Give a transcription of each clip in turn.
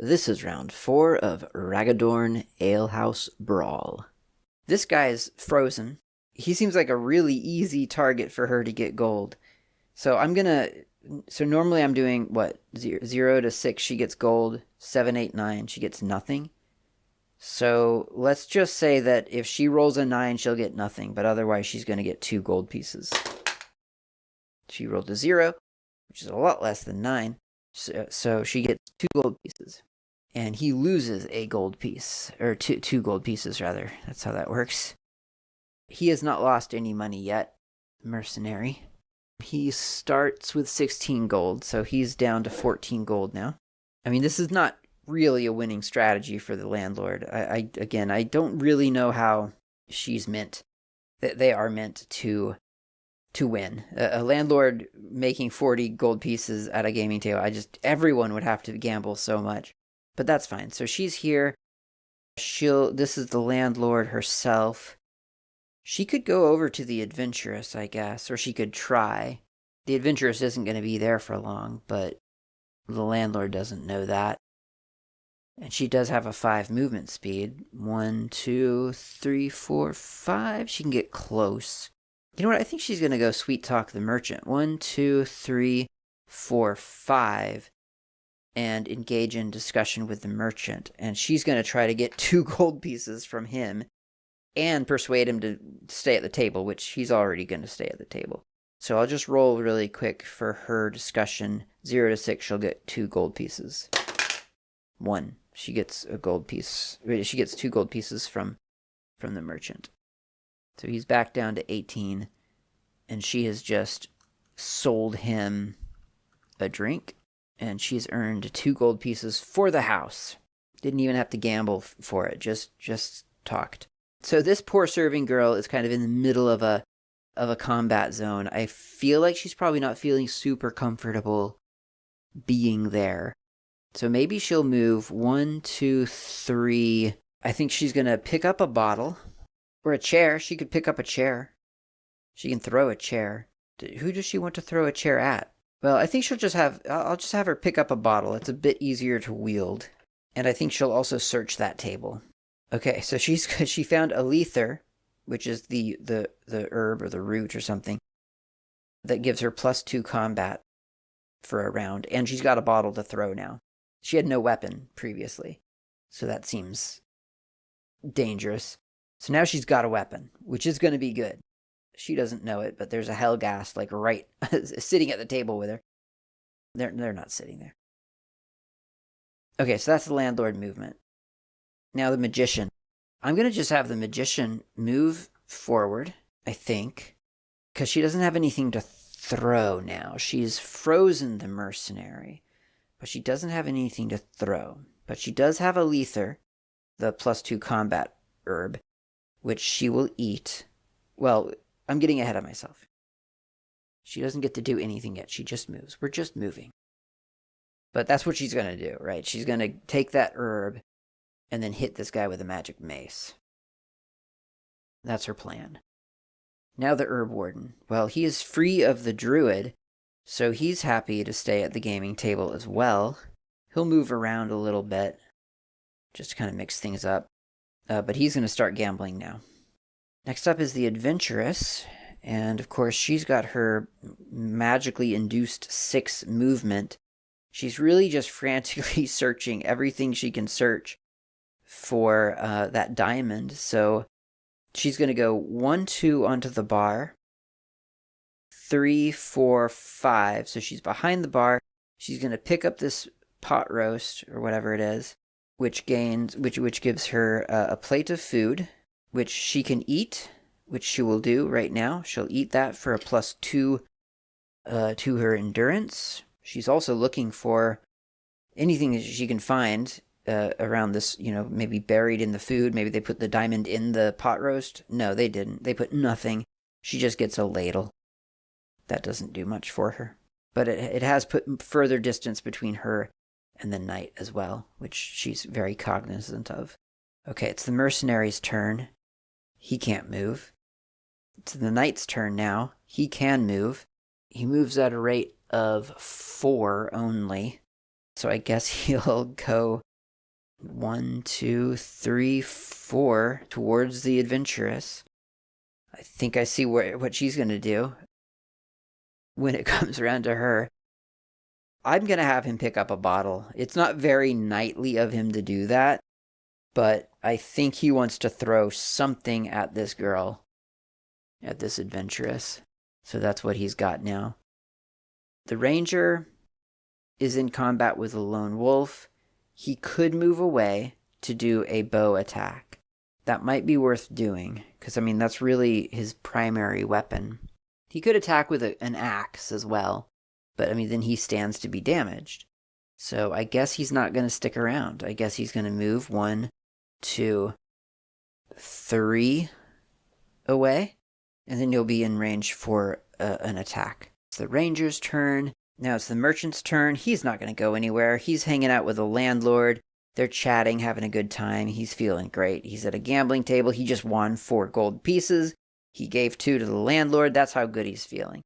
This is round 4 of Ragadorn Alehouse Brawl. This guy's frozen. He seems like a really easy target for her to get gold. So normally I'm doing, what, 0 to 6 she gets gold, 7, 8, 9 she gets nothing. So let's just say that if she rolls a 9 she'll get nothing, but otherwise she's going to get 2 gold pieces. She rolled a 0, which is a lot less than 9, so she gets 2 gold pieces. And he loses a gold piece, or two gold pieces rather. That's how that works. He has not lost any money yet, mercenary. He starts with 16 gold, so he's down to 14 gold now. I mean, this is not really a winning strategy for the landlord. I don't really know how she's meant. They are meant to win. A landlord making 40 gold pieces at a gaming table, everyone would have to gamble so much. But that's fine. So she's here. This is the landlord herself. She could go over to the adventurous, I guess, or she could try. The adventurous isn't going to be there for long, but the landlord doesn't know that. And she does have a 5 movement speed. 1, 2, 3, 4, 5. She can get close. You know what? I think she's going to go sweet talk the merchant. 1, 2, 3, 4, 5. And engage in discussion with the merchant. And she's going to try to get 2 gold pieces from him and persuade him to stay at the table, which he's already going to stay at the table. So I'll just roll really quick for her discussion. 0 to 6, she'll get 2 gold pieces. 1. She gets a gold piece. She gets 2 gold pieces from the merchant. So he's back down to 18. And she has just sold him a drink. And she's earned 2 gold pieces for the house. Didn't even have to gamble for it. Just talked. So this poor serving girl is kind of in the middle of a combat zone. I feel like she's probably not feeling super comfortable being there. So maybe she'll move 1, 2, 3. I think she's going to pick up a bottle or a chair. She could pick up a chair. She can throw a chair. Who does she want to throw a chair at? Well, I think I'll just have her pick up a bottle. It's a bit easier to wield. And I think she'll also search that table. Okay, so she found a lether, which is the herb or the root or something, that gives her +2 combat for a round. And she's got a bottle to throw now. She had no weapon previously, so that seems dangerous. So now she's got a weapon, which is going to be good. She doesn't know it, but there's a Hellgast like right sitting at the table with her. They're not sitting there. Okay, so that's the landlord movement. Now the magician. I'm going to just have the magician move forward, I think, because she doesn't have anything to throw now. She's frozen the mercenary, but she doesn't have anything to throw. But she does have a lether, the +2 combat herb, which she will eat. Well, I'm getting ahead of myself. She doesn't get to do anything yet. She just moves. We're just moving. But that's what she's going to do, right? She's going to take that herb and then hit this guy with a magic mace. That's her plan. Now the herb warden. Well, he is free of the druid, so he's happy to stay at the gaming table as well. He'll move around a little bit, just to kind of mix things up. But he's going to start gambling now. Next up is the adventuress, and of course she's got her magically induced 6 movement. She's really just frantically searching everything she can search for that diamond. So she's going to go 1, 2 onto the bar, 3, 4, 5. So she's behind the bar. She's going to pick up this pot roast or whatever it is, which gives her a plate of food, which she can eat, which she will do right now. She'll eat that for a +2 to her endurance. She's also looking for anything that she can find around this, maybe buried in the food. Maybe they put the diamond in the pot roast. No, they didn't. They put nothing. She just gets a ladle. That doesn't do much for her. But it has put further distance between her and the knight as well, which she's very cognizant of. Okay, it's the mercenary's turn. He can't move. It's the knight's turn now. He can move. He moves at a rate of 4 only. So I guess he'll go 1, 2, 3, 4 towards the adventuress. I think I see what she's going to do when it comes around to her. I'm going to have him pick up a bottle. It's not very knightly of him to do that, but I think he wants to throw something at this girl, at this adventuress. So that's what he's got now. The ranger is in combat with a lone wolf. He could move away to do a bow attack. That might be worth doing, because, I mean, that's really his primary weapon. He could attack with an axe as well, but, I mean, then he stands to be damaged. So I guess he's not going to stick around. I guess he's going to move 1, 2, 3 away, and then he'll be in range for an attack. It's the ranger's turn. Now it's the merchant's turn. He's not going to go anywhere. He's hanging out with the landlord. They're chatting, having a good time. He's feeling great. He's at a gambling table. He just won 4 gold pieces. He gave 2 to the landlord. That's how good he's feeling.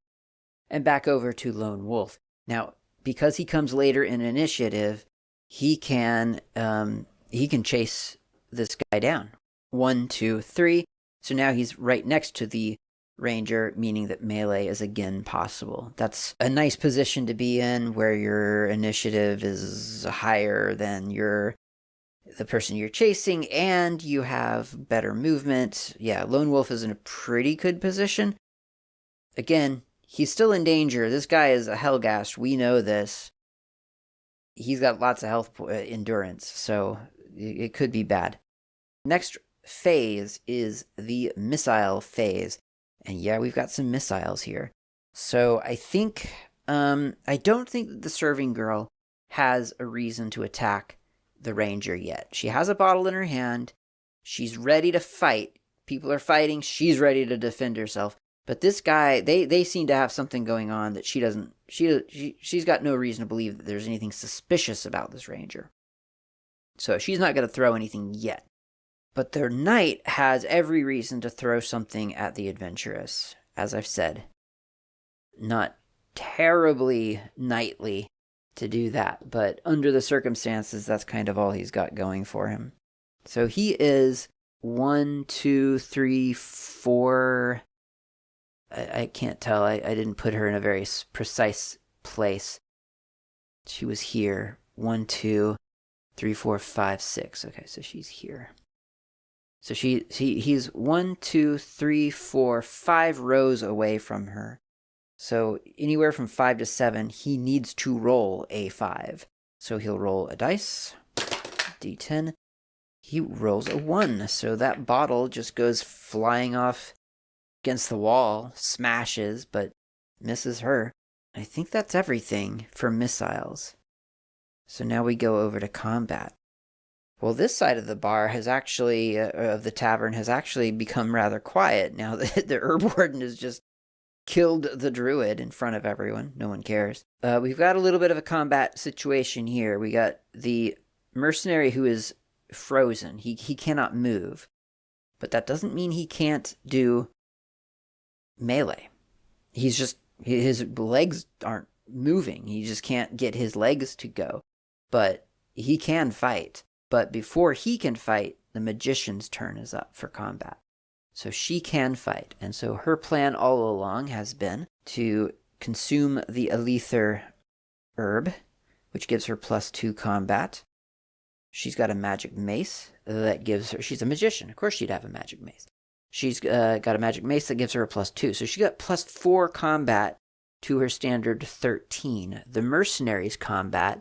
And back over to Lone Wolf. Now, because he comes later in initiative, he can chase this guy down. 1, 2, 3. So now he's right next to the ranger, meaning that melee is again possible. That's a nice position to be in, where your initiative is higher than the person you're chasing, and you have better movement. Yeah, Lone Wolf is in a pretty good position. Again, he's still in danger. This guy is a Hellgast. We know this. He's got lots of health endurance, so it could be bad. Next phase is the missile phase. And yeah, we've got some missiles here. So I think, I don't think that the serving girl has a reason to attack the ranger yet. She has a bottle in her hand. She's ready to fight. People are fighting. She's ready to defend herself. But this guy, they seem to have something going on that she doesn't, she's got no reason to believe that there's anything suspicious about this ranger. So she's not going to throw anything yet. But their knight has every reason to throw something at the adventuress, as I've said. Not terribly knightly to do that, but under the circumstances, that's kind of all he's got going for him. So he is 1, 2, 3, 4... I can't tell. I didn't put her in a very precise place. She was here. 1, 2, 3, 4, 5, 6. Okay, so she's here. So he's 1, 2, 3, 4, 5 rows away from her. So anywhere from 5 to 7, he needs to roll a 5. So he'll roll a dice, d10. He rolls a 1, so that bottle just goes flying off against the wall, smashes, but misses her. I think that's everything for missiles. So now we go over to combat. Well, this side of the bar has actually, of the tavern, has actually become rather quiet now that the herb warden has just killed the druid in front of everyone. No one cares. We've got a little bit of a combat situation here. We got the mercenary who is frozen. He cannot move. But that doesn't mean he can't do melee. His legs aren't moving. He just can't get his legs to go. But he can fight. But before he can fight, the magician's turn is up for combat. So she can fight. And so her plan all along has been to consume the Alether herb, which gives her +2 combat. She's got a magic mace that gives her... She's a magician. Of course she'd have a magic mace. She's got a magic mace that gives her a +2. So she got +4 combat to her standard 13. The mercenary's combat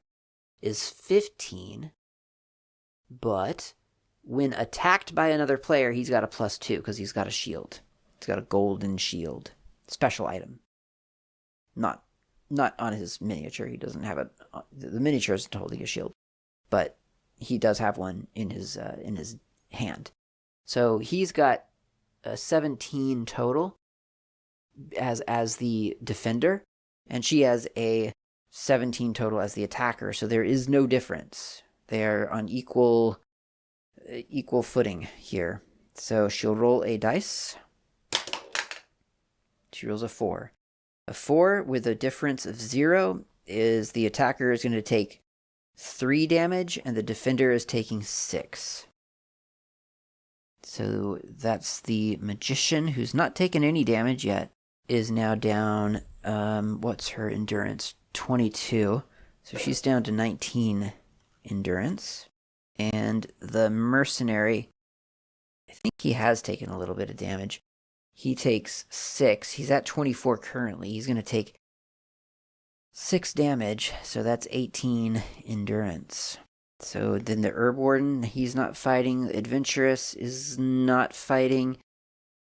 is 15. But when attacked by another player, he's got a +2 because he's got a shield. He's got a golden shield. Special item. Not on his miniature. He doesn't have the miniature isn't holding a shield. But he does have one in his hand. So he's got a 17 total as the defender, and she has a 17 total as the attacker. So there is no difference. They are on equal footing here. So she'll roll a dice. She rolls a 4. A 4 with a difference of 0 is the attacker is going to take 3 damage, and the defender is taking 6. So that's the magician, who's not taken any damage yet, is now down, what's her endurance? 22. So she's down to 19 endurance. And the mercenary, I think he has taken a little bit of damage. He takes 6. He's at 24 currently. He's going to take 6 damage, so that's 18 endurance. So then the Herb Warden, he's not fighting. Adventurous is not fighting.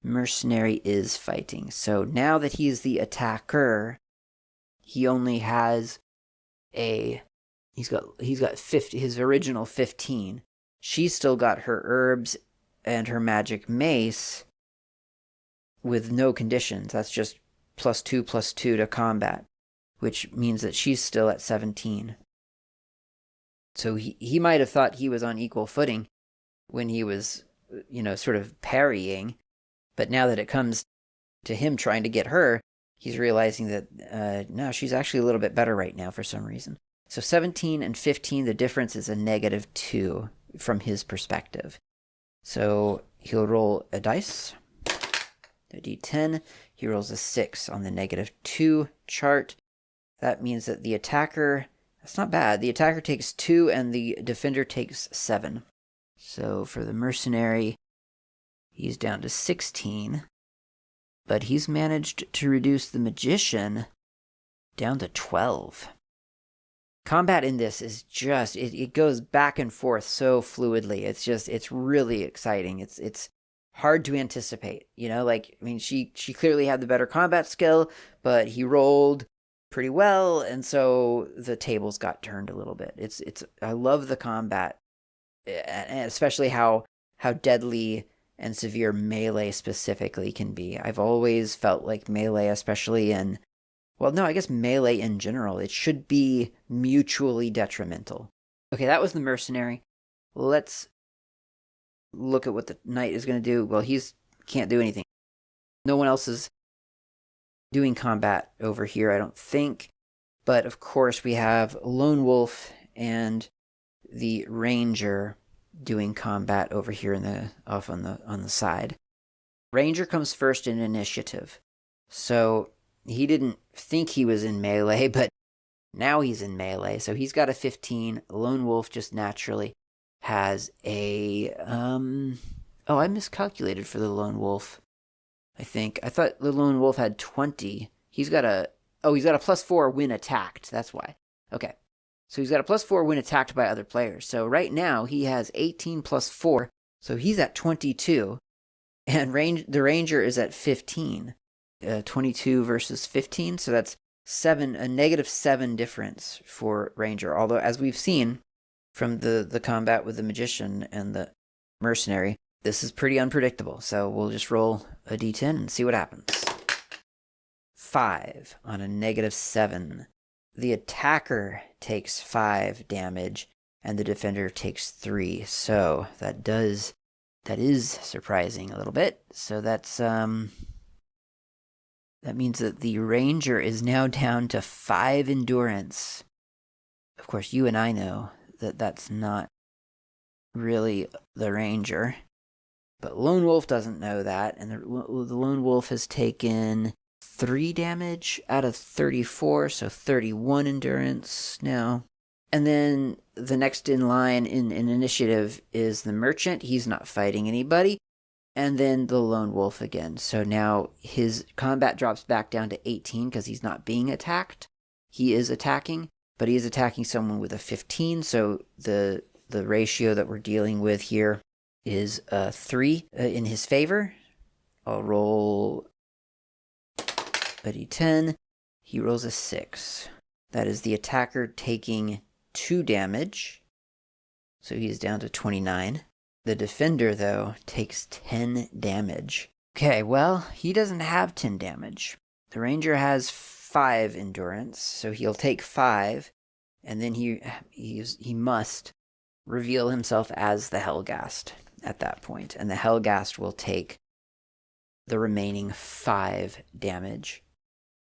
Mercenary is fighting. So now that he's the attacker, he only has he's got 50, his original 15. She's still got her herbs and her magic mace with no conditions. That's just +2/+2 to combat, which means that she's still at 17. So he might have thought he was on equal footing when he was, sort of parrying, but now that it comes to him trying to get her, he's realizing that, no, she's actually a little bit better right now for some reason. So 17 and 15, the difference is a -2 from his perspective. So he'll roll a dice, a d10. He rolls a 6 on the -2 chart. That means that the attacker, that's not bad. The attacker takes 2 and the defender takes 7. So for the mercenary, he's down to 16. But he's managed to reduce the magician down to 12. Combat in this is just, it goes back and forth so fluidly. It's really exciting. It's hard to anticipate, she clearly had the better combat skill, but he rolled pretty well, and so the tables got turned a little bit. I love the combat, and especially how deadly and severe melee specifically can be. I've always felt like melee, especially in, well, no, I guess melee in general, it should be mutually detrimental. Okay, that was the mercenary. Let's look at what the knight is going to do. Well, can't do anything. No one else is doing combat over here, I don't think. But of course, we have Lone Wolf and the Ranger doing combat over here off on the side. Ranger comes first in initiative. So he didn't think he was in melee, but now he's in melee. So he's got a 15. Lone Wolf just naturally has a I miscalculated for the Lone Wolf. I thought the Lone Wolf had 20. He's got a +4 when attacked. That's why. Okay. So he's got a +4 when attacked by other players. So right now he has 18 +4. So he's at 22. And the Ranger is at 15. 22 versus 15. So that's a -7 difference for Ranger. Although, as we've seen from the combat with the Magician and the Mercenary, this is pretty unpredictable. So we'll just roll a d10 and see what happens. 5 on a -7. The attacker takes 5 damage, and the defender takes 3. So that is surprising a little bit. So that means that the Ranger is now down to 5 endurance. Of course, you and I know that that's not really the Ranger, but Lone Wolf doesn't know that, and the Lone Wolf has taken 3 damage out of 34, so 31 endurance now. And then the next in line in initiative is the Merchant. He's not fighting anybody. And then the Lone Wolf again. So now his combat drops back down to 18 because he's not being attacked. He is attacking, but he is attacking someone with a 15. So the ratio that we're dealing with here is 3 in his favor. I'll roll a d10. He rolls a 6. That is the attacker taking 2 damage. So he's down to 29. The defender, though, takes 10 damage. Okay, well, he doesn't have 10 damage. The Ranger has 5 endurance, so he'll take 5, and then he must reveal himself as the Helghast at that point, and the Helghast will take the remaining 5 damage,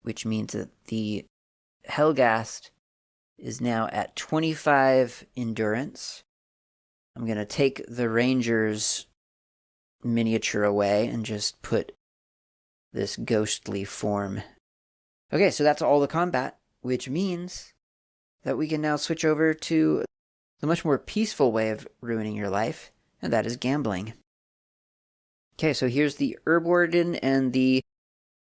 which means that the Helghast is now at 25 endurance. I'm going to take the Ranger's miniature away and just put this ghostly form. Okay, so that's all the combat, which means that we can now switch over to the much more peaceful way of ruining your life, and that is gambling. Okay, so here's the Herb Warden and the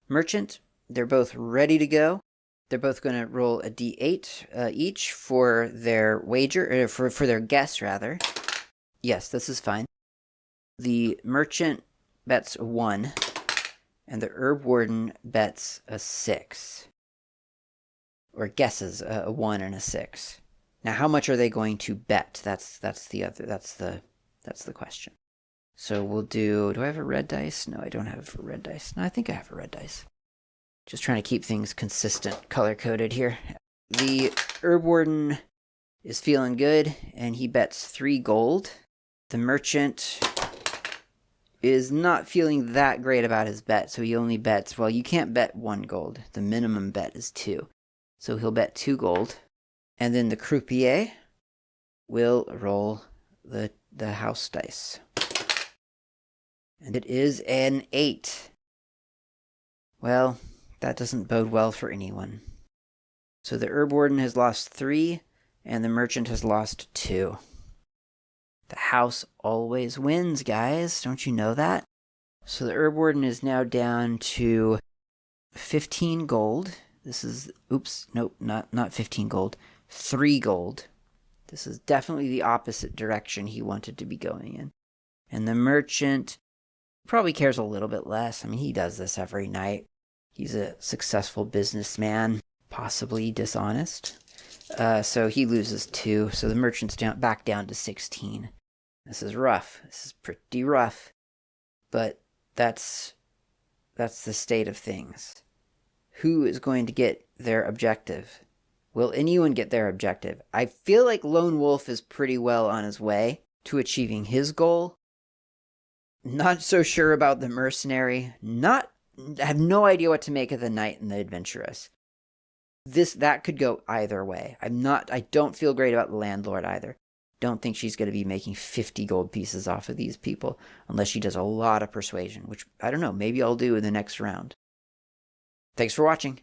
Merchant. They're both ready to go. They're both going to roll a d8 each for their wager, for their guess, rather. Yes, this is fine. The Merchant bets a 1, and the Herb Warden bets a 6. Or guesses a 1 and a 6. Now, how much are they going to bet? That's the question. So we'll do I have a red dice? No, I don't have a red dice. No, I think I have a red dice. Just trying to keep things consistent, color-coded here. The Herb Warden is feeling good, and he bets 3 gold. The Merchant is not feeling that great about his bet, so he only bets, well, you can't bet 1 gold. The minimum bet is 2. So he'll bet 2 gold. And then the Croupier will roll the house dice. And it is an 8. Well, that doesn't bode well for anyone. So the Herb Warden has lost 3, and the Merchant has lost 2. The house always wins, guys. Don't you know that? So the Herb Warden is now down to 15 gold. This is, oops, nope, not 15 gold. 3 gold. This is definitely the opposite direction he wanted to be going in. And the Merchant probably cares a little bit less. I mean, he does this every night. He's a successful businessman, possibly dishonest. So he loses 2. So the Merchant's back down to 16. This is rough. This is pretty rough. But that's the state of things. Who is going to get their objective? Will anyone get their objective? I feel like Lone Wolf is pretty well on his way to achieving his goal. Not so sure about the Mercenary. I have no idea what to make of the Knight and the Adventuress. That could go either way. I don't feel great about the Landlord either. Don't think she's going to be making 50 gold pieces off of these people unless she does a lot of persuasion, which I don't know, maybe I'll do in the next round. Thanks for watching.